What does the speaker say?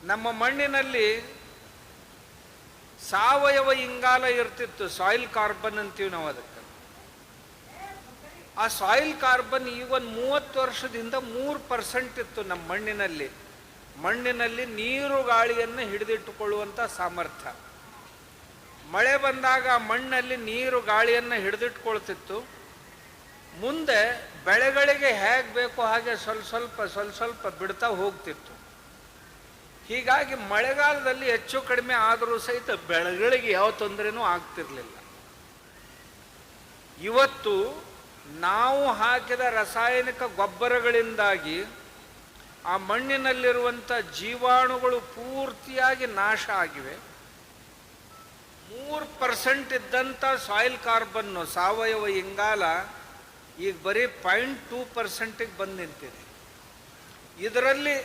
ನಮ್ಮ ಮಣ್ಣಿನಲ್ಲಿ ಸಾವಯವ ಇಂಗಾಲ ಇರ್ತಿತ್ತು, ಸಾಯಿಲ್ ಕಾರ್ಬನ್ ಅಂತೀವಿ ನಾವು ಅದಕ್ಕೆ. ಆ ಸಾಯಿಲ್ ಕಾರ್ಬನ್ ಈಗ ಒಂದು 30 ವರ್ಷದಿಂದ 3% ಇತ್ತು ನಮ್ಮ ಮಣ್ಣಿನಲ್ಲಿ. ಮಣ್ಣಿನಲ್ಲಿ ನೀರು ಗಾಳಿಯನ್ನು ಹಿಡಿದಿಟ್ಟುಕೊಳ್ಳುವಂಥ ಸಾಮರ್ಥ್ಯ. ಮಳೆ ಬಂದಾಗ ಮಣ್ಣಲ್ಲಿ ನೀರು ಗಾಳಿಯನ್ನು ಹಿಡಿದಿಟ್ಕೊಳ್ತಿತ್ತು. ಮುಂದೆ ಬೆಳೆಗಳಿಗೆ ಹೇಗೆ ಬೇಕೋ ಹಾಗೆ ಸ್ವಲ್ಪ ಸ್ವಲ್ಪ ಬಿಡ್ತಾ ಹೋಗ್ತಿತ್ತು. ಹೀಗಾಗಿ ಮಳೆಗಾಲದಲ್ಲಿ ಹೆಚ್ಚು ಕಡಿಮೆ ಆದರೂ ಸಹಿತ ಬೆಳೆಗಳಿಗೆ ಯಾವ ತೊಂದರೆನೂ ಆಗ್ತಿರಲಿಲ್ಲ. ಇವತ್ತು ನಾವು ಹಾಕಿದ ರಾಸಾಯನಿಕ ಗೊಬ್ಬರಗಳಿಂದಾಗಿ ಆ ಮಣ್ಣಿನಲ್ಲಿರುವಂಥ ಜೀವಾಣುಗಳು ಪೂರ್ತಿಯಾಗಿ ನಾಶ ಆಗಿವೆ. 3% ಇದ್ದಂಥ ಸಾಯಿಲ್ ಕಾರ್ಬನ್ನು, ಸಾವಯವ ಇಂಗಾಲ, ಈಗ ಬರೀ 0.2%ಗೆ ಬಂದು ನಿಂತಿದೆ. ಇದರಲ್ಲಿ